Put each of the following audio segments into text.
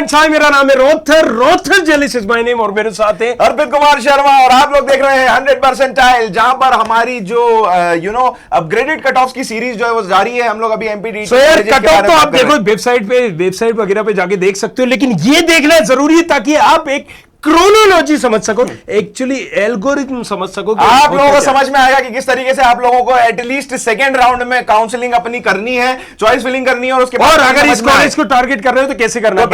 Friends, हाय, मेरा नाम है रोथर जेलिस इज माय नेम और मेरे साथ है अर्पित कुमार शर्मा और आप लोग देख रहे हैं 100% जहां पर हमारी जो अपग्रेडेड कट ऑफ की सीरीज जो है वो जारी है। हम लोग अभी एमपीडी कट ऑफ तो आप देखो वेबसाइट वगैरह पे जाके देख सकते हो, लेकिन ये देखना जरूरी है ताकि आप एक क्रोनोलॉजी समझ सको, एक्चुअली एल्गोरिथम समझ सको। आप लोगों को समझ में आएगा कि किस तरीके से आप लोगों को एटलीस्ट सेकंड राउंड में काउंसलिंग अपनी करनी है, चॉइस फिलिंग करनी है और उसके बाद अगर इस कॉलेज को टारगेट कर रहे हो तो कैसे करना है।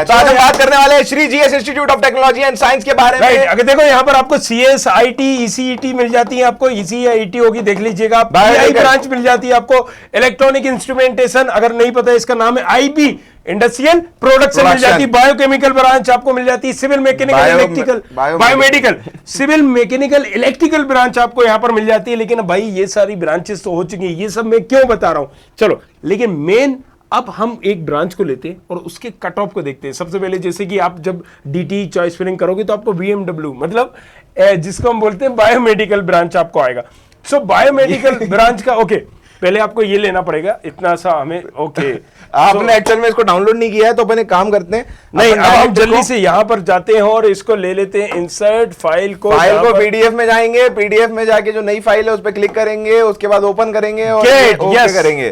तो आज हम बात करने वाले हैं Shri GS institute of technology and science के बारे में। अगर देखो यहाँ पर आपको सीएस, आईटी, ईसीईटी मिल जाती है, आपको ईसी या ईटी होगी, देख लीजिएगा। बीआई ब्रांच मिल जाती है आपको, इलेक्ट्रॉनिक इंस्ट्रूमेंटेशन, अगर नहीं पता है इसका नाम है आईबी, इंडस्ट्रियल प्रोडक्शन मिल जाती है। बायोकेमिकल ब्रांच आपको मिल जाती है। Civil mechanical electrical biomedical, civil mechanical electrical branch आपको यहां पर मिल जाती है। लेकिन भाई ये सारी ब्रांचेस तो हो चुकी है, ये सब मैं क्यों बता रहा हूं, चलो। लेकिन मेन अब हम एक ब्रांच को लेते हैं और उसके कट ऑफ को देखते हैं। सबसे पहले जैसे कि आप जब डीटी चॉइस फिलिंग करोगे तो आपको बीएमडब्ल्यू, मतलब जिसको हम बोलते हैं बायोमेडिकल ब्रांच आपको आएगा। सो बायोमेडिकल ब्रांच का ओके, पहले आपको ये लेना पड़ेगा इतना सा हमें। ओके आपने एक्चुअल में इसको डाउनलोड नहीं किया है तो अपन एक काम करते हैं, नहीं अब हम जल्दी से यहाँ पर जाते हैं और इसको ले लेते हैं। इंसर्ट फाइल को पीडीएफ में जाएंगे, पीडीएफ में जाके जो नई फाइल है उस पर क्लिक करेंगे, उसके बाद ओपन करेंगे और ओके करेंगे।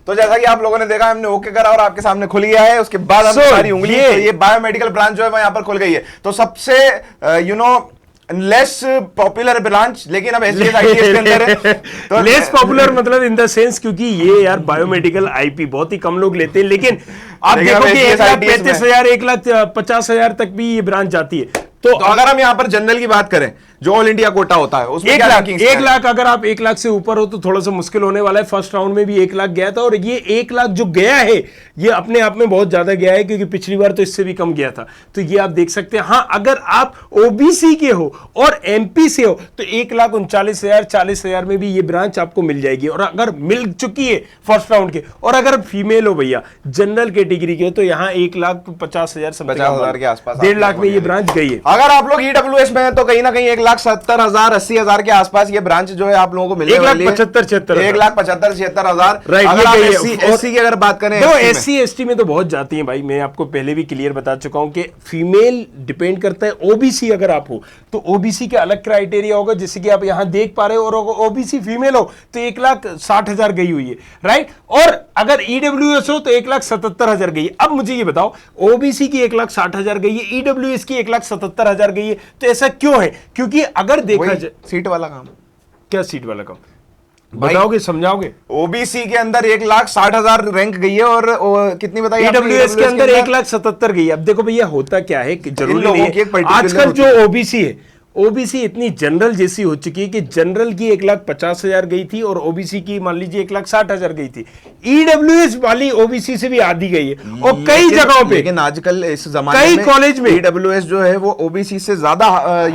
तो जैसा कि आप लोगों ने देखा, हमने ओके करा और आपके सामने खुल गया है। उसके बाद हम सारी उंगली, ये बायोमेडिकल ब्रांच जो है वो यहाँ पर खुल गई है। तो सबसे लेस पॉपुलर ब्रांच, लेकिन अब SGSIT के अंदर है। तो लेस पॉपुलर मतलब इन द सेंस क्योंकि ये यार बायोमेडिकल आईपी बहुत ही कम लोग लेते हैं, लेकिन आप देखो कि 1,35,000 1,50,000 तक भी ये ब्रांच जाती है। तो अगर हम यहाँ पर जनरल की बात करें, जो ऑल इंडिया कोटा होता है उसमें 1 लाख, अगर आप 1 लाख से ऊपर हो तो थोड़ा सा मुश्किल होने वाला है। फर्स्ट राउंड में भी 1 लाख गया था और ये 1 लाख जो गया है ये अपने आप में बहुत ज्यादा गया है, क्योंकि पिछली बार तो इससे भी कम गया था। तो ये आप देख सकते हैं। हाँ, अगर आप ओबीसी के हो और एमपी से हो तो 1,39,000 40,000 में भी ये ब्रांच आपको मिल जाएगी, और अगर मिल चुकी है फर्स्ट राउंड के। और अगर फीमेल हो भैया, जनरल कैटेगरी के हो, तो यहाँ 1,50,000 50,000 के आसपास, 1.5 लाख में ये ब्रांच गई है। अगर आप लोग ईडब्ल्यूएस में है तो कहीं ना कहीं 1,70,000 80,000 के आसपास ये ब्रांच जो है आप लोगों को मिलने वाली है। 1,75,000 राइट। एससी की अगर बात करें, तो एससी एसटी में तो बहुत जाती है भाई। मैं आपको पहले भी क्लियर बता चुका हूं कि फीमेल डिपेंड करता है। ओबीसी अगर आप हो तो ओबीसी के अलग क्राइटेरिया होगा, जैसे कि आप यहां देख पा रहे हो। और ओबीसी फीमेल हो तो 1,60,000 गई हुई है, राइट। और अगर ईडब्ल्यूएस हो तो 1,77,000 गई है। अब मुझे ये बताओ, ओबीसी की 1,60,000 गई है, ईडब्ल्यूएस की 1,77,000 गई है, तो ऐसा क्यों है? क्योंकि अगर देखा जाए सीट वाला काम, क्या सीट वाला काम बताओगे, समझाओगे? ओबीसी के अंदर 1,60,000 रैंक गई है और कितनी बताइए ईडब्ल्यूएस के अंदर 1,77,000 गई है। अब देखो भैया, होता क्या है कि जरूरी नहीं है आजकल जो ओबीसी है, ओबीसी इतनी जनरल जैसी हो चुकी है कि जनरल की 1,50,000 गई थी और ओबीसी की मान लीजिए 1,60,000 गई थी। ईडब्ल्यूएस वाली ओबीसी से भी आधी गई है, और कई जगहों पे, लेकिन आजकल इस जमाने कई कॉलेज में ईडब्ल्यूएस जो है वो ओबीसी से ज्यादा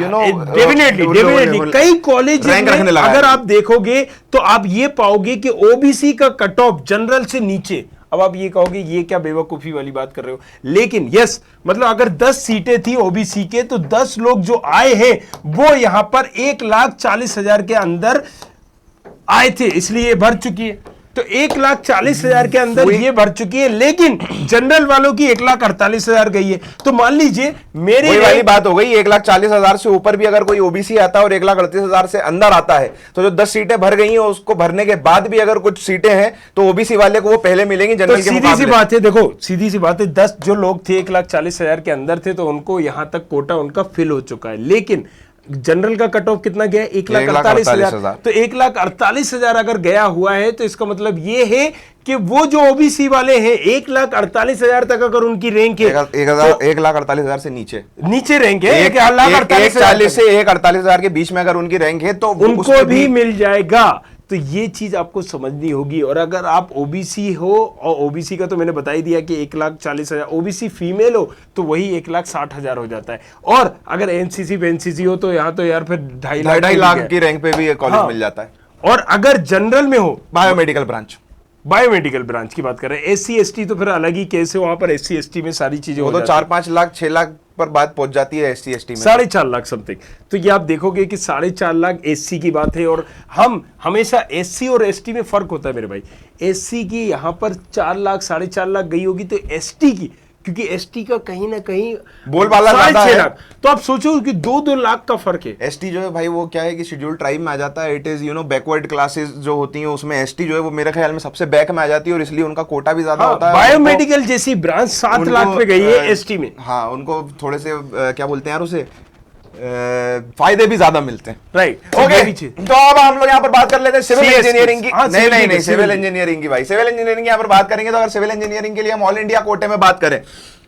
डेफिनेटली कई कॉलेज में अगर आप देखोगे तो आप ये पाओगे कि ओबीसी का कट ऑफ जनरल से नीचे। अब आप ये कहोगे ये क्या बेवकूफी वाली बात कर रहे हो, लेकिन यस, मतलब अगर 10 सीटें थी ओबीसी के तो 10 लोग जो आए हैं वो यहां पर 1,40,000 के अंदर आए थे, इसलिए भर चुकी है। तो 1,40,000 के अंदर ये भर चुकी है, लेकिन जनरल वालों की 1,48,000 गई है। तो मान लीजिए मेरी वाली बात हो गई, 1,40,000 से ऊपर भी अगर कोई ओबीसी आता है और 1,38,000 से अंदर आता है तो जो 10 सीटें भर गई हैं उसको भरने के बाद भी अगर कुछ सीटें हैं तो ओबीसी वाले को वो पहले मिलेंगी जनरल के मुकाबले। सीधी सी बात है, देखो सीधी सी बात है, 10 जो लोग थे 1,40,000 के अंदर थे तो उनको यहां तक कोटा उनका फिल हो चुका है। लेकिन जनरल का कट ऑफ कितना गया? 1,48,000। तो 1,48,000 अगर गया हुआ है तो इसका मतलब ये है कि वो जो ओबीसी वाले हैं 1,48,000 तक अगर उनकी रैंक है, 1,48,000 से नीचे रैंक है, 1,40,000 से 1,48,000 के बीच में अगर उनकी रैंक है तो उनको भी मिल जाएगा। तो ये चीज आपको समझनी होगी। और अगर आप ओबीसी हो, और ओबीसी का तो मैंने बता ही दिया कि 1,40,000, ओबीसी फीमेल हो तो वही 1,60,000 हो जाता है। और अगर एनसीसी हो तो यहाँ तो यार फिर 2.5 लाख की रैंक पे भी कॉलेज मिल जाता है। और अगर जनरल में हो, बायोमेडिकल ब्रांच की बात कर रहे हैं, एससी एसटी तो फिर अलग ही केस है, वहां पर एससी एसटी में सारी चीजें वो तो 4-5 लाख 6 लाख पर बात पहुंच जाती है एससी एसटी में, 4.5 लाख समथिंग। तो ये आप देखोगे कि 4.5 लाख एससी की बात है। और हम हमेशा एससी और एसटी में फर्क होता है मेरे भाई। एससी की यहां पर 4 लाख 4.5 लाख गई होगी तो एसटी की क्योंकि एसटी का कहीं ना कहीं बोलबाला ज्यादा 6.5 है। लाख, तो आप सोचो कि 2-2 लाख का फर्क है। एसटी जो है भाई वो क्या है कि शेड्यूल ट्राइब में आ जाता है, इट इज बैकवर्ड क्लासेस जो होती हैं उसमें एसटी जो है वो मेरे ख्याल में सबसे बैक में आ जाती है और इसलिए उनका कोटा भी ज्यादा होता है। बायोमेडिकल जैसी ब्रांच 7 लाख पे गई है एसटी में। हाँ, उनको थोड़े से क्या बोलते हैं यार उसे, फायदे भी ज्यादा मिलते हैं। राइट, ओके, तो अब हम लोग यहाँ पर बात कर लेते हैं सिविल CS इंजीनियरिंग की। हाँ, नहीं, सिविल इंजीनियरिंग की भाई, सिविल इंजीनियरिंग यहाँ पर बात करेंगे तो अगर सिविल इंजीनियरिंग के लिए हम ऑल इंडिया कोटे में बात करें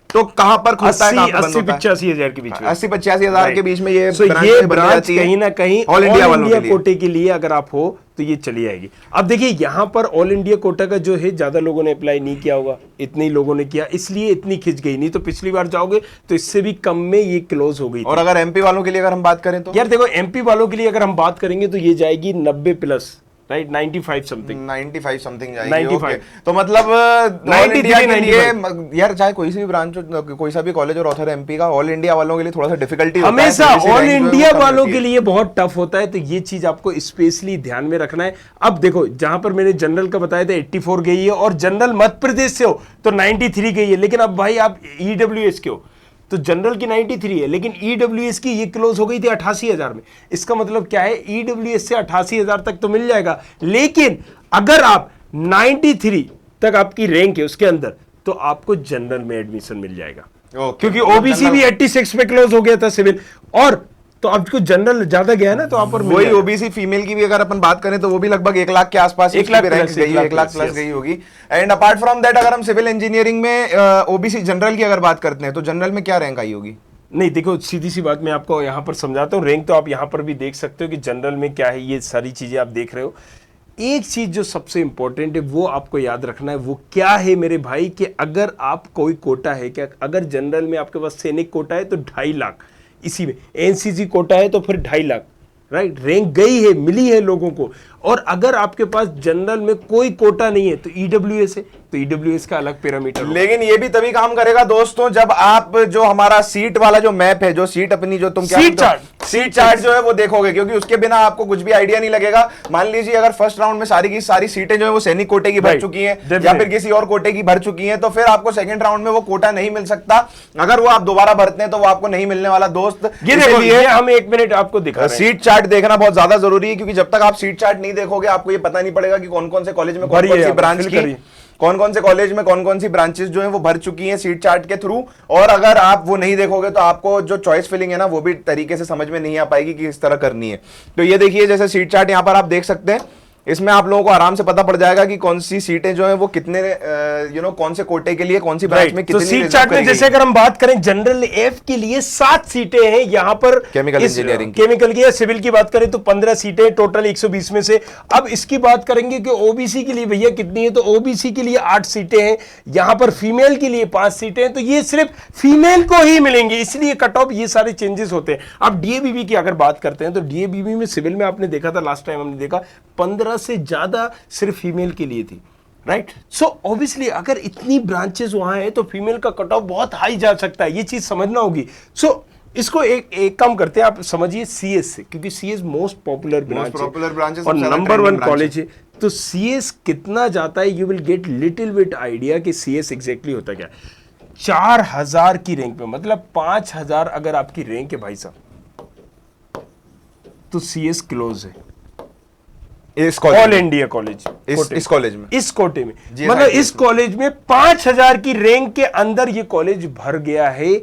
तो कहां पर खुलता है, कहां पर बंद होता है? 80-85 हजार के बीच में, 80-85 हजार के बीच में ये ब्रांच कहीं ना कहीं ऑल इंडिया वालों के लिए, कोटे के लिए अगर आप हो तो ये चली आएगी। अब देखिए यहाँ पर ऑल इंडिया कोटा का जो है ज्यादा लोगों ने अप्लाई नहीं किया होगा, इतने ही लोगों ने किया इसलिए इतनी खिंच गई, नहीं तो पिछली बार जाओगे तो इससे भी कम में ये क्लोज हो गई। और अगर एमपी वालों के लिए अगर हम बात करें तो यार देखो, एमपी वालों के लिए अगर हम बात करेंगे तो ये जाएगी 90 प्लस, राइट, 95 समथिंग जाएगी। 95 ओके, तो मतलब ऑल इंडिया के लिए यार चाहे कोई सी भी ब्रांच कोई सा भी कॉलेज और ऑथर एमपी का, ऑल इंडिया वालों के लिए थोड़ा सा डिफिकल्टी हमेशा ऑल इंडिया वालों के लिए बहुत टफ होता है, तो ये चीज आपको स्पेशली ध्यान में रखना है। अब देखो, जहां पर मैंने जनरल का बताया था 84 गई है और जनरल मध्य प्रदेश से हो तो 93 गई है, लेकिन अब भाई आप ईडब्ल्यूएस के हो तो जनरल की 93 है, लेकिन ईडब्ल्यूएस की ये क्लोज हो गई थी 88,000 में। इसका मतलब क्या है, ईडब्ल्यूएस से 88,000 तक तो मिल जाएगा, लेकिन अगर आप 93 तक आपकी रैंक है उसके अंदर तो आपको जनरल में एडमिशन मिल जाएगा। क्योंकि ओबीसी भी 86 पे क्लोज हो गया था सिविल, और तो आपको जनरल ज्यादा गया है ना, तो आप पर वही ओबीसी फीमेल की भी अगर अपन बात करें तो वो भी लगभग 1 लाख के आसपास 1 लाख प्लस गई होगी। एंड अपार्ट फ्रॉम दैट अगर हम सिविल इंजीनियरिंग में ओबीसी जनरल की अगर बात करते हैं तो जनरल में क्या रैंक आई होगी? नहीं देखो, सीधी सी बात मैं आपको यहाँ पर समझाता हूँ, रैंक तो आप यहाँ पर भी देख सकते हो कि जनरल में क्या है, ये सारी चीजें आप देख रहे हो। एक चीज जो सबसे इंपॉर्टेंट है वो आपको याद रखना है, वो क्या है मेरे भाई, कि अगर आप कोई कोटा है क्या, अगर जनरल में आपके पास सैनिक कोटा है तो 2.5 लाख, इसी में एनसीसी कोटा है तो फिर 2.5 लाख, राइट, रैंक गई है, मिली है लोगों को। और अगर आपके पास जनरल में कोई कोटा नहीं है तो ईडब्ल्यूएस है, तो ईडब्ल्यूएस का अलग पैरामीटर। लेकिन ये भी तभी काम करेगा दोस्तों जब आप जो हमारा सीट वाला जो मैप है, जो सीट अपनी जो तुम क्या सीट चार्ट जो है वो देखोगे, क्योंकि उसके बिना आपको कुछ भी आइडिया नहीं लगेगा। मान लीजिए अगर फर्स्ट राउंड में सारी की सारी सीटें जो है वो सैनिक कोटे की भर चुकी हैं या फिर किसी और कोटे की भर चुकी हैं, तो फिर आपको सेकंड राउंड में वो कोटा नहीं मिल सकता। अगर वो आप दोबारा भरते हैं तो वो आपको नहीं मिलने वाला दोस्त। ये हम 1 मिनट आपको दिखा रहे हैं, सीट चार्ट देखना बहुत ज्यादा जरूरी है, क्योंकि जब तक आप सीट चार्ट नहीं देखोगे आपको ये पता नहीं पड़ेगा कि कौन कौन से कॉलेज में कौन कौन सी ब्रांच की, कौन कौन से कॉलेज में कौन कौन सी ब्रांचेस जो हैं वो भर चुकी हैं सीट चार्ट के थ्रू। और अगर आप वो नहीं देखोगे तो आपको जो चॉइस फिलिंग है ना वो भी तरीके से समझ में नहीं आ पाएगी कि किस तरह करनी है। तो ये देखिए, जैसे सीट चार्ट यहां पर आप देख सकते हैं, इसमें आप लोगों को आराम से पता पड़ जाएगा कि कौन सी सीटें जो है वो कितने कौन से कोटे के लिए कौन सी ब्रांच में कितनी। तो सीट चार्ट में जैसे अगर हम बात करें जनरल एफ के लिए 7 सीटें हैं यहाँ पर, केमिकल इंजीनियरिंग केमिकल की या सिविल की बात करें तो 15 सीटें टोटल 120 में से। अब इसकी बात करेंगे कि ओबीसी के लिए भैया कितनी है, तो ओबीसी के लिए 8 सीटें हैं, यहाँ पर फीमेल के लिए 5 सीटें हैं, तो ये सिर्फ फीमेल को ही मिलेंगी, इसलिए कट ऑफ ये सारे चेंजेस होते हैं। अब डीएबीबी की अगर बात करते हैं तो डीएबीबी में सिविल में आपने देखा था लास्ट टाइम हमने देखा 15 से ज्यादा सिर्फ फीमेल के लिए थी, राइट। सो ऑब्वियसली अगर इतनी ब्रांचेस वहां है तो फीमेल का कट ऑफ बहुत हाई जा सकता है, ये चीज समझना होगी। सो इसको एक काम करते हैं, आप समझिए सीएस से, क्योंकि सीएस मोस्ट पॉपुलर ब्रांच है और नंबर 1 कॉलेज है, तो सीएस कितना जाता है, you will get little bit idea कि सीएस एग्जैक्टली होता क्या। 4000 की रैंक पे, मतलब 5000 अगर आपकी रैंक है भाई साहब, तो सीएस क्लोज है ऑल इंडिया कॉलेज, इस कॉलेज में, इस कोटे में, मतलब इस कॉलेज में 5000 की रैंक के अंदर ये कॉलेज भर गया है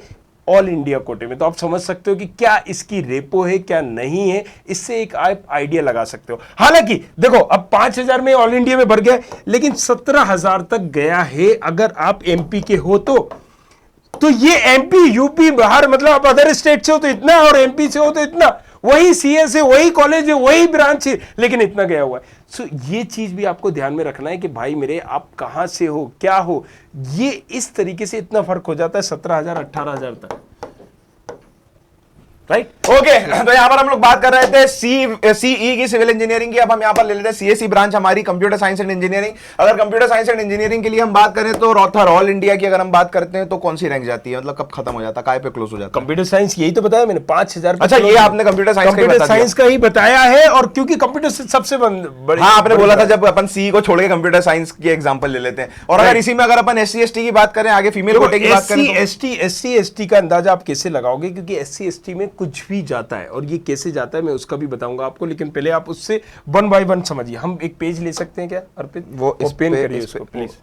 ऑल इंडिया कोटे में। तो आप समझ सकते हो कि क्या इसकी रेपो है क्या नहीं है, इससे एक आप आइडिया लगा सकते हो। हालांकि देखो, अब 5000 में ऑल इंडिया में भर गया, लेकिन 17,000 तक गया है अगर आप एमपी के हो तो ये एमपी यूपी बाहर, मतलब आप अदर स्टेट से हो तो इतना और एमपी से हो तो इतना, वही सीएस है, वही कॉलेज है, वही ब्रांच है, लेकिन इतना गया हुआ है। सो ये चीज भी आपको ध्यान में रखना है कि भाई मेरे आप कहां से हो, क्या हो, ये इस तरीके से इतना फर्क हो जाता है 17,000 18,000 तक। राइट। ओके, तो यहाँ पर हम लोग बात कर रहे थे सीई की, सिविल इंजीनियरिंग की। अब हम यहाँ पर ले लेते हैं सीएसई ब्रांच हमारी, कंप्यूटर साइंस एंड इंजीनियरिंग। अगर कंप्यूटर साइंस एंड इंजीनियरिंग के लिए हम बात करें तो रॉथर ऑल इंडिया की अगर हम बात करते हैं तो कौन सी रैंक जाती है, मतलब कब खत्म हो जाता है, काय पे क्लोज हो जाता है? कंप्यूटर साइंस, यही तो बताया मैंने, 5000। अच्छा, ये आपने कंप्यूटर साइंस का ही बताया है, और क्योंकि कंप्यूटर सबसे बड़ी, हाँ आपने बोला था जब अपन सीई को छोड़ के कंप्यूटर साइंस की एग्जांपल ले लेते हैं। और अगर इसी में अगर अपन एससी एसटी की बात करें, आगे फीमेल कोटे की बात करें, एससी एसटी का अंदाजा आप कैसे लगाओगे, क्योंकि एससी एसटी में कुछ भी जाता है, और ये कैसे जाता है मैं उसका भी बताऊंगा आपको, लेकिन पहले आप उससे 1 बाय 1 समझिए। हम एक पेज ले सकते हैं क्या अर्पित? वो पेन करिए उसको प्लीज,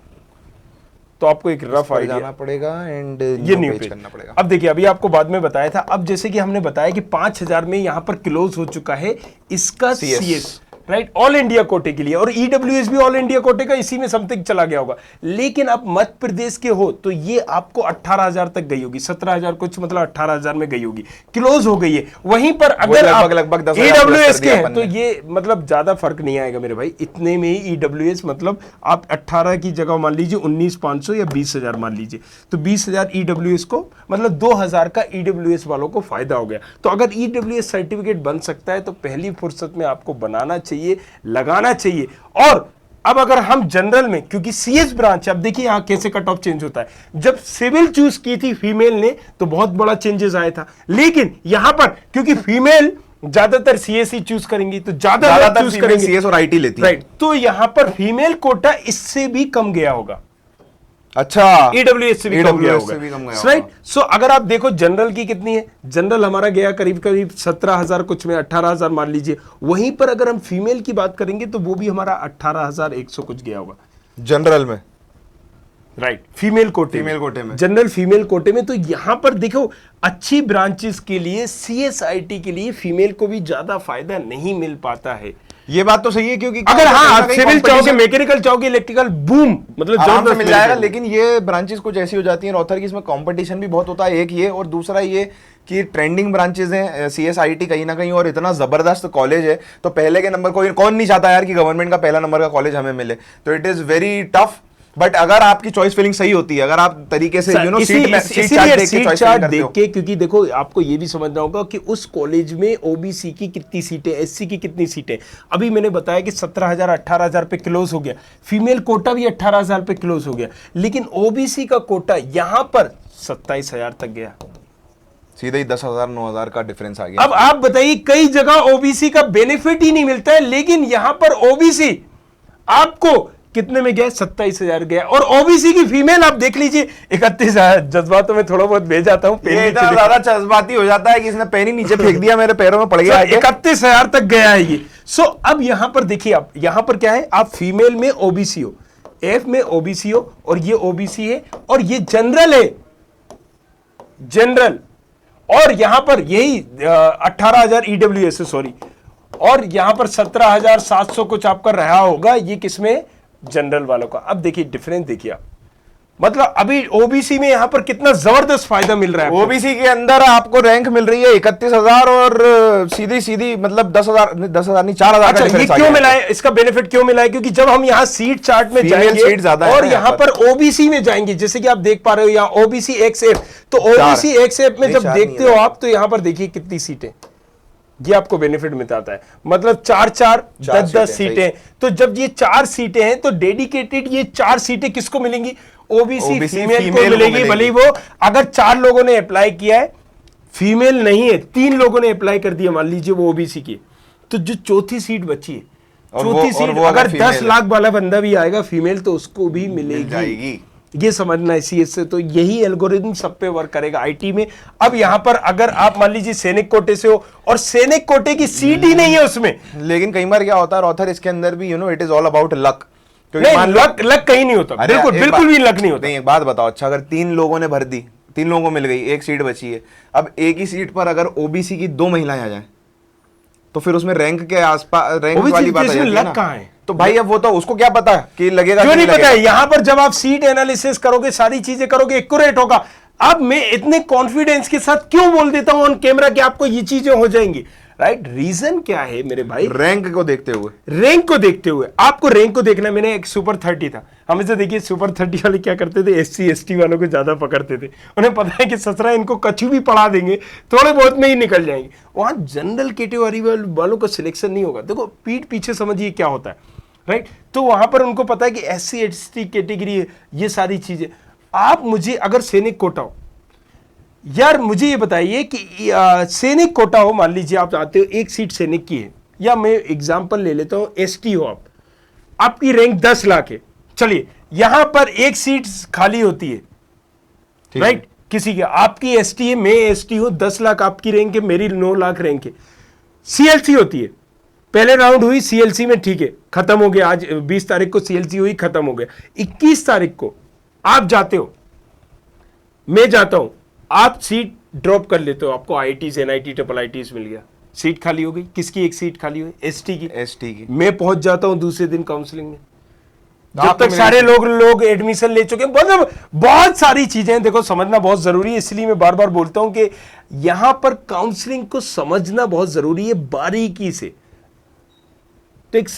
तो आपको एक रफ आइडिया जाना पड़ेगा एंड ये न्यू पेज करना पड़ेगा। अब देखिए, अभी आपको बाद में बताया था, अब जैसे कि हमने बताया कि 5000 में यहां पर क्लोज हो चुका है इसका सीएस, राइट, ऑल इंडिया कोटे के लिए, और ईडब्ल्यूएस भी ऑल इंडिया कोटे का इसी में समथिंग चला गया होगा। लेकिन अब मध्य प्रदेश के हो तो ये आपको 18000 तक गई होगी, 17000 कुछ, मतलब 18000 में गई होगी, क्लोज हो गई है। वहीं पर अगर आप लगभग ईडब्ल्यूएस के हैं तो ये मतलब ज्यादा फर्क नहीं आएगा मेरे भाई, इतने में ही ईडब्ल्यूएस, मतलब आप 18 की जगह मान लीजिए 19500 या 20000 मान लीजिए, तो 20000 ईडब्ल्यूएस को, मतलब 2000 का ईडब्ल्यूएस वालों को फायदा हो गया। तो अगर ईडब्ल्यूएस सर्टिफिकेट बन सकता है तो पहली फुर्सत में आपको बनाना चाहिए, लगाना चाहिए। और अब अगर हम जनरल में, क्योंकि सीएस ब्रांच, अब देखिए यहां कैसे कट ऑफ चेंज होता है। जब सिविल चूज की थी फीमेल ने तो बहुत बड़ा चेंजेस आया था, लेकिन यहां पर क्योंकि फीमेल ज्यादातर सीएसई चूज करेंगी तो ज्यादातर चूज करेंगे सीएस और आईटी लेती है, राइट, तो यहां पर फीमेल कोटा इससे भी कम गया होगा। अच्छा, ईडब्ल्यूएस से भी कम गया होगा, राइट। सो अगर आप देखो जनरल की कितनी है, जनरल हमारा गया करीब करीब 17000 कुछ में, 18000 मान लीजिए। वहीं पर अगर हम फीमेल की बात करेंगे तो वो भी हमारा 18100 कुछ गया होगा जनरल में, राइट, फीमेल कोटे में, जनरल फीमेल कोटे में। तो यहां पर देखो, अच्छी ब्रांचेस के लिए, सीएसआईटी के लिए फीमेल को भी ज्यादा फायदा नहीं मिल पाता है। ये बात तो सही है, क्योंकि अगर हाँ सिविल चाहोगे, मैकेनिकल चाहोगे, इलेक्ट्रिकल, बूम, मतलब आराम से मिल जाएगा। लेकिन ये ब्रांचेस कुछ ऐसी हो जाती हैं रॉथर की, इसमें कंपटीशन भी बहुत होता है, एक ये, और दूसरा ये कि ट्रेंडिंग ब्रांचेस हैं सीएसआईटी कहीं ना कहीं, और इतना जबरदस्त कॉलेज है, तो पहले के नंबर कौन नहीं चाहता यार कि गवर्नमेंट का पहला नंबर का कॉलेज हमें मिले, तो it is very tough. But अगर आपकी चॉइस फिलिंग सही होती है, अगर आप तरीके से सीट चार्ट देख के, क्योंकि देखो आपको ये भी समझना होगा कि उस कॉलेज में ओबीसी की कितनी सीटें, एससी की कितनी सीटें। अभी मैंने बताया कि 17000 18000 पे क्लोज हो गया, फीमेल कोटा भी 18000 पे क्लोज हो गया, लेकिन ओबीसी का कोटा यहां पर 27000 तक गया, सीधे ही 10,000 9,000 का डिफरेंस आ गया। अब आप बताइए, कई जगह ओबीसी का बेनिफिट ही नहीं मिलता है, लेकिन यहां पर ओबीसी आपको कितने में गया, 27000 गया। और ओबीसी की फीमेल आप देख लीजिए 31000। जज्बातों में थोड़ा बहुत भेज जाता हूं, इतना ज्यादा जज्बाती हो जाता है कि इसने पेन ही नीचे फेंक दिया, मेरे पैरों में पड़ गया। 31000 तक गया है ये। सो अब यहां पर देखिए, आप यहां पर क्या है, आप फीमेल में ओबीसी हो, एफ में ओबीसी हो, और ये ओबीसी है, और ये जनरल है, जनरल, और यहां पर यही 18000 ईडब्ल्यूएस है, सॉरी, और यहां पर 17700 कुछ आपका रहा होगा, ये किसमें, जनरल वालों का। अब देखिए डिफरेंस देखिए आप, मतलब अभी ओबीसी में यहां पर कितना जबरदस्त फायदा मिल रहा है। ओबीसी के अंदर आपको रैंक मिल रही है 31000, और सीधी मतलब 10,000 नहीं 4,000 का ये क्यों मिला है, इसका बेनिफिट क्यों मिला है, क्योंकि जब हम यहाँ सीट चार्ट में जाएंगे और यहाँ पर ओबीसी में जाएंगे, जैसे कि आप देख पा रहे हो यहाँ ओबीसी एक्सएफ, तो ओबीसी एक्सएफ में जब देखते हो आप, तो यहाँ पर देखिए कितनी सीटें, ये आपको बेनिफिट मिलता है, मतलब 4 10 सीटें। तो जब ये 4 सीटें हैं तो डेडिकेटेड ये 4 सीटें किसको मिलेंगी, ओबीसी फीमेल को मिलेगी। भले वो अगर 4 लोगों ने अप्लाई किया है, फीमेल नहीं है, 3 लोगों ने अप्लाई कर दिया, मान लीजिए वो ओबीसी की, तो जो चौथी सीट बची है, चौथी सीट अगर 10 लाख वाला बंदा भी आएगा फीमेल, तो उसको भी मिलेगी। ये समझना है सीएस से। तो यही एल्गोरिथम सब पे वर्क करेगा आईटी में। अब यहां पर अगर आप मान लीजिए सैनिक कोटे से हो और सैनिक कोटे की सीट ही नहीं है उसमें, लेकिन कई बार क्या होता है रॉथर, इसके अंदर भी it is all about luck. Luck कहीं नहीं होता, बिल्कुल भी लक नहीं होता। नहीं, एक बात बताओ, अच्छा अगर 3 लोगों ने भर दी, 3 लोगों को मिल गई, 1 सीट बची है, अब एक ही सीट पर अगर ओबीसी की 2 महिलाएं आ जाए, तो फिर उसमें रैंक के आसपास रैंक वाली बात आ जाती है ना। तो भाई अब वो तो उसको क्या पता कि लगेगा, क्यों नहीं पता है। यहां पर जब आप सीट एनालिसिस करोगे, सारी चीजें करोगे, एक्यूरेट होगा। अब मैं इतने कॉन्फिडेंस के साथ क्यों बोल देता हूं ऑन कैमरा कि आपको ये चीजें हो जाएंगी, राइट। रीजन क्या है मेरे भाई? रैंक को देखते हुए, रैंक को देखते हुए आपको रैंक को देखना। मैंने एक सुपर 30 था, हमेशा देखिए सुपर 30 वाले क्या करते थे, SC ST वालों को ज्यादा पकड़ते थे। उन्हें पता है कि ससरा इनको कछु भी पढ़ा देंगे, थोड़े बहुत में ही निकल जाएंगे। वहां जनरल कैटेगरी वालों को सिलेक्शन नहीं होगा। देखो पीठ पीछे समझिए क्या होता है, राइट। तो वहां पर उनको पता है कि SC ST कैटेगरी है, ये सारी चीजें। आप मुझे अगर सैनिक कोटा हो, यार मुझे ये बताइए कि सैनिक कोटा हो, मान लीजिए आप आते हो, एक सीट सैनिक की है, या मैं एग्जांपल ले लेता हूं ST हो आप, आपकी रैंक 10 लाख है, चलिए यहां पर एक सीट खाली होती है, राइट, किसी की, आपकी ST है, मैं ST हूं, 10 लाख आपकी रैंक है, मेरी 9 लाख रैंक है। CLC होती है, पहले राउंड हुई CLC में, ठीक है, खत्म हो गया, आज 20 तारीख को CLC हुई, खत्म हो गया। 21 तारीख को आप जाते हो, मैं जाता हूं, आप सीट ड्रॉप कर लेते हो, आपको IITs NIT IITs मिल गया, सीट खाली हो गई। किसकी एक सीट खाली हुई? ST की। मैं पहुंच जाता हूं दूसरे दिन काउंसलिंग में, जब तक सारे लोग एडमिशन ले चुके हैं। मतलब बहुत सारी चीजें देखो समझना बहुत जरूरी है, इसलिए मैं बार बार बोलता हूं कि यहां पर काउंसलिंग को समझना बहुत जरूरी है बारीकी से। तो एक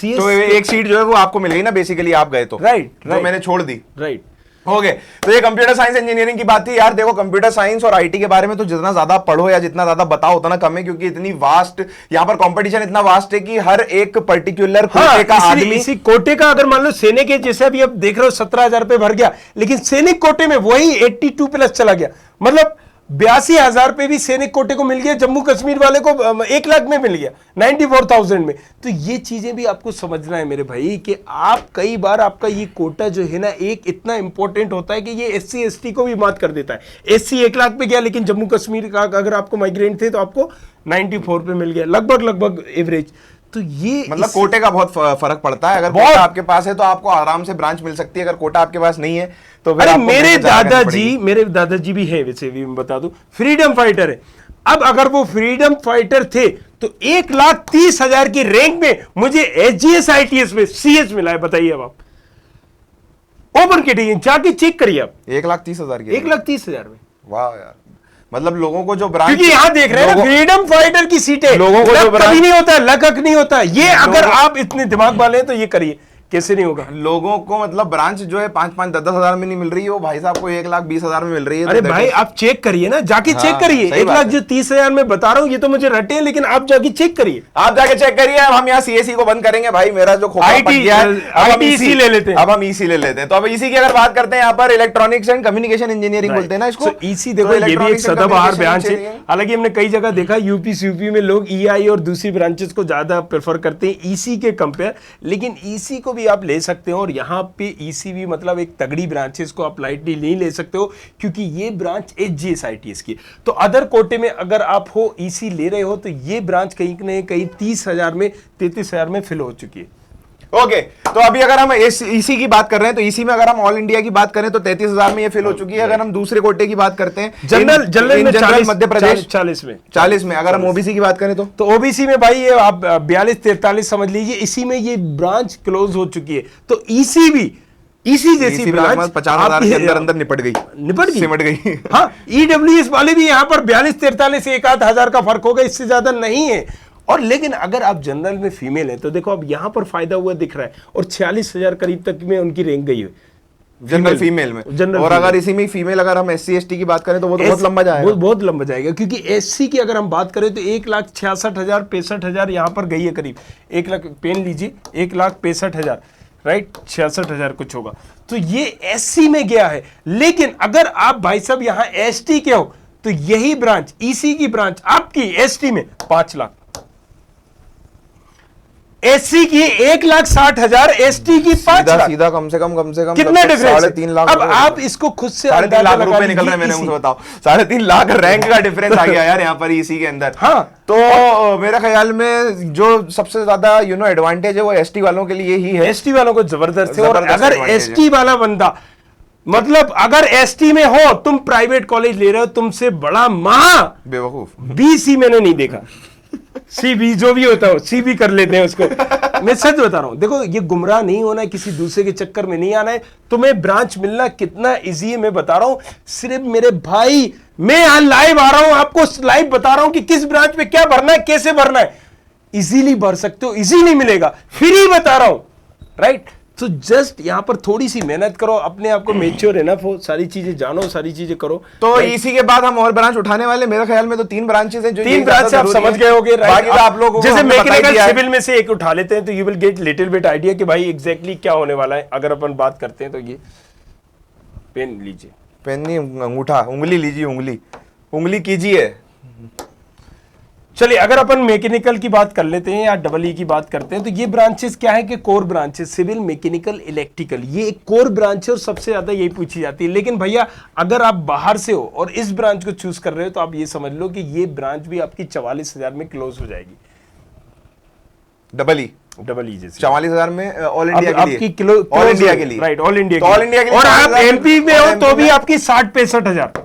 सीट जो है वो आपको मिल गई ना, बेसिकली आप गए तो, राइट, तो मैंने छोड़ दी, राइट, हो गए। तो ये कंप्यूटर साइंस इंजीनियरिंग की बात थी यार। देखो कंप्यूटर साइंस और IT के बारे में तो जितना ज्यादा पढ़ो या जितना ज्यादा बताओ उतना कम है, क्योंकि इतनी वास्ट यहाँ पर कंपटीशन इतना वास्ट है कि हर एक पर्टिकुलर कोटे का आदमी, इसी कोटे का अगर मान लो सैनिक के जैसे अभी अब देख रहे हो 17,000 रुपए भर गया, लेकिन सैनिक कोटे में वही 82+ चला गया, मतलब 82,000 रुपए भी सैनिक कोटे को मिल गया, जम्मू कश्मीर वाले को 1 लाख में मिल गया, 94,000 में। तो ये चीजें भी आपको समझना है मेरे भाई कि आप कई बार आपका ये कोटा जो है ना, एक इतना इंपॉर्टेंट होता है कि ये SC ST को भी मात कर देता है। SC 1 लाख पे गया, लेकिन जम्मू कश्मीर का अगर आपको माइग्रेंट थे तो आपको 94 पे मिल गया, लगभग एवरेज। तो ये मतलब कोटे का बहुत फर्क पड़ता है। अगर कोटा आपके पास है तो आपको आराम से ब्रांच मिल सकती है, अगर कोटा आपके पास नहीं है तो अरे मेरे दादाजी भी है, वैसे भी मैं बता दूं, फ्रीडम फाइटर है। अब अगर वो फ्रीडम फाइटर थे तो 1,30,000 की रैंक में मुझे SGS ITS में CS मिला है। बताइए अब आप ओपन कैटेगरी जाके चेक करिए आप, 1,30,000 की, 1,30,000 में। वाह यार, मतलब लोगों को जो ब्रांच, क्योंकि यहां देख रहे हैं फ्रीडम फाइटर की सीटें, लोगों को जो कभी नहीं होता, लकक नहीं होता। ये अगर आप इतने दिमाग वाले हैं तो ये करिए, कैसे नहीं होगा। लोगों को मतलब ब्रांच जो है 5-5, 10-10 हजार में नहीं मिल रही है, वो भाई साहब को 1,20,000 में मिल रही है। अरे भाई आप चेक करिए ना, जाके चेक करिए। 1,30,000 में बता रहा हूं, ये तो मुझे रटे, लेकिन आप जाके चेक करिए, आप जाके चेक करिए। अब हम यहाँ CSE को बंद करेंगे भाई, मेरा जो खोखा पक गया है, अब हम EC ले लेते हैं। अब हम EC ले लेते हैं। तो अब EC की अगर बात करते हैं, यहाँ पर इलेक्ट्रॉनिक्स एंड कम्युनिकेशन इंजीनियरिंग बोलते हैं ना इसको। EC देखो ये भी एक सदाबहार ब्रांच है। हालांकि हमने कई जगह देखा यूपी CUP में लोग EI और दूसरी ब्रांचेस को ज्यादा प्रेफर करते हैं EC के कंपेयर, लेकिन EC को भी आप ले सकते हो। और यहाँ पे EC भी मतलब एक तगड़ी ब्रांच है, इसको आप लाइटली नहीं ले सकते हो, क्योंकि ये ब्रांच SGS ITS की। तो अदर कोटे में अगर आप हो EC ले रहे हो तो ये ब्रांच कहीं न कहीं 30,000 में 33,000 में फिल हो चुकी है। ओके, तो अभी अगर हम EC की बात कर रहे हैं तो EC में अगर हम ऑल इंडिया की बात करें तो 33,000 में ये फिल हो चुकी है। अगर हम दूसरे कोटे की बात करते हैं जनरल में मध्य प्रदेश 40 में, अगर हम OBC की बात करें तो OBC में भाई ये आप 42-43 समझ लीजिए, इसी में ये ब्रांच क्लोज हो चुकी है। तो EC जैसी ब्रांच 50,000 के अंदर निपट गई। हाँ, EWS वाले भी यहाँ पर 42-43 1-8 हजार का फर्क होगा, इससे ज्यादा नहीं है। और लेकिन अगर आप जनरल में फीमेल है तो देखो अब यहां पर फायदा हुआ दिख रहा है, और 46,000 करीब तक में उनकी रैंक गई है जनरल फीमेल में। और अगर इसी में फीमेल अगर हम SC ST की बात करें तो वो तो बहुत लंबा जाएगा, बहुत लंबा जाएगा। क्योंकि SC की अगर हम बात करें तो 1,66,000 65,000 यहां पर गई है करीब, 1 लाख पेन लीजिए, 1,65,000 राइट, 66,000 कुछ होगा। तो ये SC में गया है। लेकिन अगर आप भाई साहब यहाँ ST के हो तो यही ब्रांच EC की ब्रांच आपकी ST में 5 लाख, SC की 1,60,000, ST की 5 लाख। सीधा कम से कम कितना डिफरेंस? 3.5 लाख। अब आप इसको खुद से 3.5 लाख रुपए निकल रहे हैं, मैंने मुझे बताओ 3.5 लाख रैंक का डिफरेंस आ गया यार यहाँ पर EC के अंदर। हाँ, तो मेरे ख्याल में जो सबसे ज्यादा एडवांटेज है वो ST वालों के लिए ही है। ST वालों को जबरदस्त है। और अगर ST वाला बंदा, मतलब अगर ST में हो, तुम प्राइवेट कॉलेज ले रहे हो, तुमसे बड़ा बेवकूफ BC मैंने नहीं देखा। CB जो भी होता हो, CB कर लेते हैं उसको। मैं सच बता रहा हूं, देखो ये गुमराह नहीं होना है, किसी दूसरे के चक्कर में नहीं आना है। तुम्हें ब्रांच मिलना कितना इजी है मैं बता रहा हूं। सिर्फ मेरे भाई, मैं यहां लाइव आ रहा हूं, आपको लाइव बता रहा हूं कि किस ब्रांच में क्या भरना है, कैसे भरना है। इजीली भर सकते हो, इजीली मिलेगा, फ्री बता रहा हूं, राइट। तो जस्ट यहां पर थोड़ी सी मेहनत करो, अपने आप को मेच्योर इनफ हो, सारी चीजें जानो, सारी चीजें करो। तो इसी के बाद हम और ब्रांच उठाने वाले, मेरे ख्याल में तो 3 ब्रांचेस हैं, जो 3 ब्रांच से आप समझ गए होगे, बाकी तो आप लोगों को जैसे मैकेनिकल सिविल में से एक उठा लेते हैं तो you will get little bit idea कि भाई एग्जैक्टली क्या होने वाला है। अगर अपन बात करते हैं तो ये पेन लीजिए, पेन नहीं, अंगूठा, उंगली लीजिए, उंगली कीजिए। चलिए अगर अपन मैकेनिकल की बात कर लेते हैं या डबल ई की बात करते हैं तो ये ब्रांचेस क्या है कि core branches, civil, mechanical, electrical, ये एक कोर ब्रांच है और सबसे ज्यादा यही पूछी जाती है। लेकिन भैया अगर आप बाहर से हो और इस ब्रांच को चूज कर रहे हो तो आप ये समझ लो कि ये ब्रांच भी आपकी 44,000 में क्लोज हो जाएगी। डबल ई जैसे 44,000 में ऑल इंडिया के लिए, आपकी ऑल इंडिया के लिए, राइट, ऑल इंडिया के लिए। और आप एमपी में हो तो भी आपकी 60-65,000।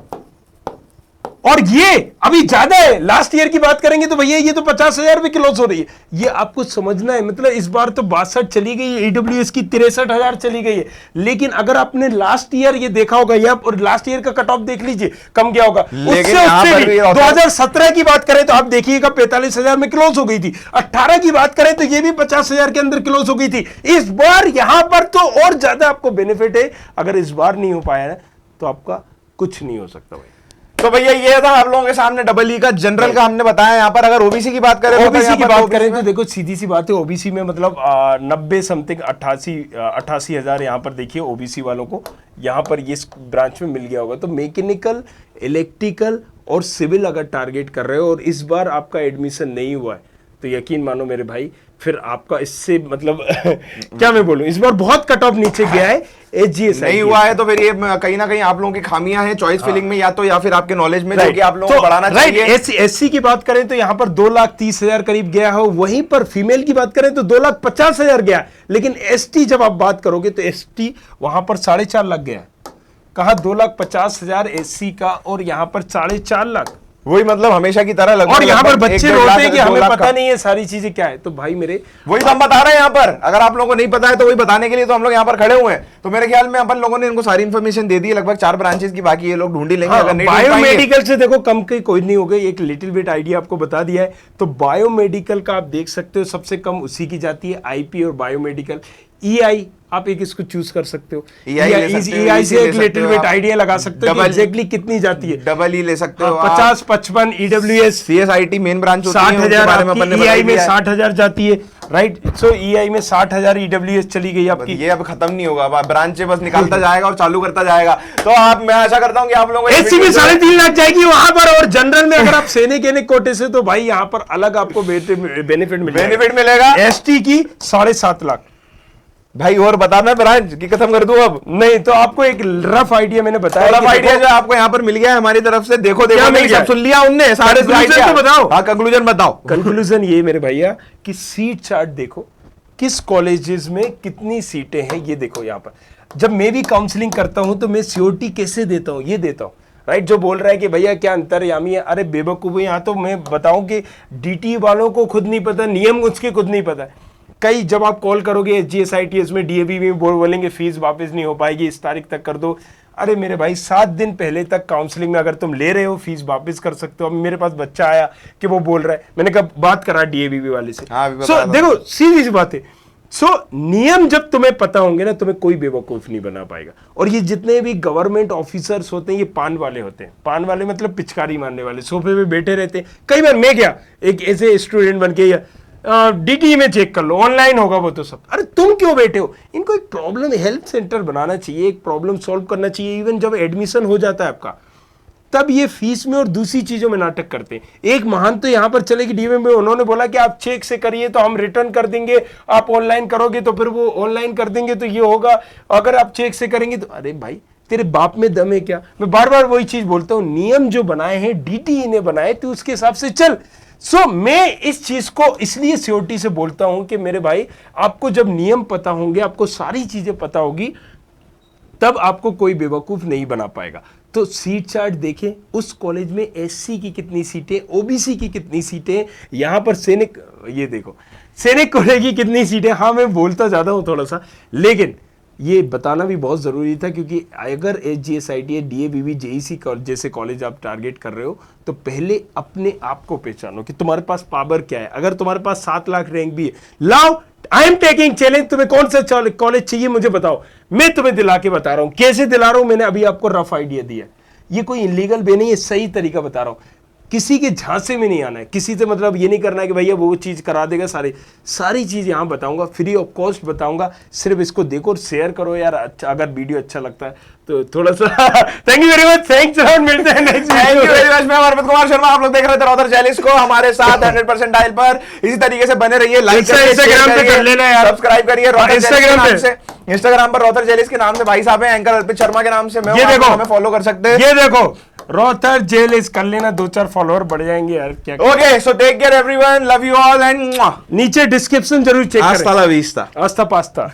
और ये अभी ज्यादा है, लास्ट ईयर की बात करेंगे तो भैया ये तो 50,000 पे क्लोज हो रही है। ये आपको समझना है, मतलब इस बार तो 62 चली गई है, ईडब्ल्यूएस की 63,000 चली गई है। लेकिन अगर आपने लास्ट ईयर ये देखा होगा, या और लास्ट ईयर का कट ऑफ देख लीजिए कम क्या होगा, उससे भी 2017 की बात करें तो आप देखिएगा 45,000 में क्लोज हो गई थी। 18 की बात करें तो ये भी 50,000 के अंदर क्लोज हो गई थी। इस बार यहां पर तो और ज्यादा आपको बेनिफिट है। अगर इस बार नहीं हो पाया ना तो आपका कुछ नहीं हो सकता भाई। तो भैया ये था आप लोगों के सामने डबल ई का, जनरल का हमने बताया। यहाँ पर अगर ओबीसी की बात करें, ओबीसी की बात करें तो देखो सीधी सी बात है, ओबीसी में मतलब 90 समथिंग 88,000 यहाँ पर देखिए ओबीसी वालों को यहाँ पर ये ब्रांच में मिल गया होगा। तो मैकेनिकल, इलेक्ट्रिकल और सिविल अगर टारगेट कर रहे हो और इस बार आपका एडमिशन नहीं हुआ है तो यकीन मानो मेरे भाई, फिर आपका इससे मतलब क्या मैं बोलूं, इस बार बहुत कट ऑफ नीचे गया है। एचजीएस नहीं हुआ है तो फिर ये कहीं ना कहीं आप लोगों की खामियां हैं चॉइस फिलिंग में, या फिर आपके नॉलेज में, जो कि आप लोगों को बढ़ाना चाहिए। एससी की बात करें तो यहाँ पर 2,30,000 करीब गया हो, वहीं पर फीमेल की बात करें तो 2,50,000 गया। लेकिन एसटी जब आप बात करोगे तो एसटी वहां पर 4.5 लाख गया। कहा 2,50,000 एससी का और यहाँ पर 4.5 लाख। वही मतलब हमेशा की तरह लगभग। और यहाँ पर बच्चे रोते हैं कि हमें पता नहीं है सारी चीजें क्या है। तो भाई मेरे वही तो हम बता रहे हैं यहाँ पर, अगर आप लोगों को नहीं पता है तो वही बताने के लिए तो हम लोग यहाँ पर खड़े हुए हैं। तो मेरे ख्याल में अपन लोगों ने इनको सारी इन्फॉर्मेशन दे दी है, लगभग 4 ब्रांचेस की बाकी ये लोग ढूंढ ही लेंगे। अगर नहीं बायोमेडिकल से देखो कम के कोई नहीं हो गई, एक लिटिल बिट आइडिया आपको बता दिया है। तो बायोमेडिकल का आप देख सकते हो सबसे कम उसी की जाती है, आईपी और बायोमेडिकल। ईआई आप एक इसको चूज कर सकते हो, ईआई से एक लिटिल बिट आइडिया लगा सकते हो एग्जैक्टली कितनी जाती है। डबल ई ले सकते हो, 50-55 EWS, CSIT main branch 60,000 EI में 60,000 जाती है, राइट। सो ईआई में 60,000 ईडब्ल्यूएस चली गई आपकी। ये अब खत्म नहीं होगा, ब्रांच बस निकालता जाएगा और चालू करता जाएगा। तो आप, मैं आशा करता हूँ कि आप लोगों को एससी में 3.5 लाख जाएगी वहां पर। और जनरल में अगर आप सैनिक कोटे से तो भाई यहाँ पर अलग आपको बेनिफिट मिलेगा। एसटी की 7.5 लाख। भाई और बता, मैं ब्रांच की खत्म कर दूं अब? नहीं, तो आपको एक रफ आइडिया मैंने बताया, रफ आइडिया जो आपको यहाँ पर मिल गया है हमारी तरफ से। देखो सब सुन लिया उनने, सारे तो बताओ। हाँ, कंक्लूजन बताओ। कंक्लूजन ये मेरे भैया कि सीट चार्ट देखो, किस कॉलेजेस में कितनी सीटें हैं ये देखो। यहाँ पर जब मैं भी काउंसलिंग करता हूं तो मैं सियोरिटी कैसे देता हूं ये देता हूं, राइट। जो बोल रहा है कि भैया क्या अंतर्यामी है, अरे बेवकूफ, यहाँ तो मैं बताऊं कि डीटी वालों को खुद नहीं पता, नियम उसके खुद नहीं पता। कई जब आप कॉल करोगे एचजीएसआईटीएस में, डीएवी में बोलेंगे फीस वापस नहीं हो पाएगी, इस तारीख तक कर दो। अरे मेरे भाई 7 दिन पहले तक काउंसलिंग में अगर तुम ले रहे हो फीस वापस कर सकते हो। अब मेरे पास बच्चा आया कि वो बोल रहा है, मैंने कहा बात करा डीएवी वाले से। सो देखो सीधी सी बात है। सो नियम जब तुम्हें पता होंगे ना, तुम्हें कोई बेवकूफ नहीं बना पाएगा। और ये जितने भी गवर्नमेंट ऑफिसर्स होते हैं ये पान वाले होते हैं। पान वाले मतलब पिचकारी मारने वाले, सोफे पे बैठे रहते हैं। कई बार मैं क्या एक ऐसे स्टूडेंट बन के डीटी में चेक कर लो, ऑनलाइन होगा वो तो सब। अरे तुम क्यों बैठे हो? इनको एक प्रॉब्लम हेल्प सेंटर बनाना चाहिए, एक प्रॉब्लम सॉल्व करना चाहिए। इवन जब एडमिशन हो जाता है आपका, तब ये फीस में और दूसरी चीजों में नाटक करते हैं। एक महान तो यहां पर चले कि डीएम में उन्होंने बोला कि आप चेक से करिए तो हम रिटर्न कर देंगे, आप ऑनलाइन करोगे तो फिर वो ऑनलाइन कर देंगे तो ये होगा, अगर आप चेक से करेंगे तो। अरे भाई तेरे बाप में दम है क्या? मैं बार बार वही चीज बोलता हूं, नियम जो बनाए हैं डीटीई ने बनाए तो उसके हिसाब से चल। मैं इस चीज को इसलिए सियोरिटी से बोलता हूं कि मेरे भाई आपको जब नियम पता होंगे, आपको सारी चीजें पता होगी, तब आपको कोई बेवकूफ नहीं बना पाएगा। तो सीट चार्ट देखें, उस कॉलेज में एससी की कितनी सीटें, ओबीसी की कितनी सीटें, यहां पर सैनिक, ये देखो सैनिक कॉलेज की कितनी सीटें। हाँ मैं बोलता ज्यादा हूं थोड़ा सा, लेकिन ये बताना भी बहुत ज़रूरी था, क्योंकि अगर HGSIT DAVV JEC जैसे कॉलेज आप टारगेट कर रहे हो तो पहले अपने आप को पहचानो कि तुम्हारे पास पावर क्या है। अगर तुम्हारे पास 7 लाख रैंक भी है, लाओ, आई एम टेकिंग चैलेंज, तुम्हें कौन सा कॉलेज चाहिए मुझे बताओ, मैं तुम्हें दिला के बता रहा हूं। कैसे दिला रहा हूं, मैंने अभी आपको रफ आइडिया दिया। ये कोई इलीगल वे नहीं है, सही तरीका बता रहा हूं। किसी के झांसे में नहीं आना है, किसी से मतलब ये नहीं करना है कि भैया वो चीज़ करा देगा। सारी चीज़ यहाँ बताऊंगा, फ्री ऑफ कॉस्ट बताऊंगा। सिर्फ इसको देखो और शेयर करो यार, अच्छा अगर वीडियो अच्छा लगता है तो थोड़ा सा thank you very much, thanks around, मिलते हैं next video. Thank you very much. मैं अरविंद कुमार शर्मा, आप लोग देख रहे थे रॉथर चैलेंज को हमारे साथ 100% डायल पर। इसी तरीके से बने रहिए, लाइक करिए, इंस्टाग्राम पे कर लेना यार, सब्सक्राइब करिए। इंस्टाग्राम पर रॉथर चैलेंज के नाम से भाई साहब हैं, एंकर अर्पित शर्मा के नाम से मैं, ये देखो हमें फॉलो कर सकते हैं। ये देखो रॉथर जेलिस कर लेना, 2-4 फॉलोअर बढ़ जाएंगे यार। क्या okay, so take care everyone, love you all and नीचे डिस्क्रिप्शन जरूर चेक करें। हasta la vista, हस्ता पास्ता।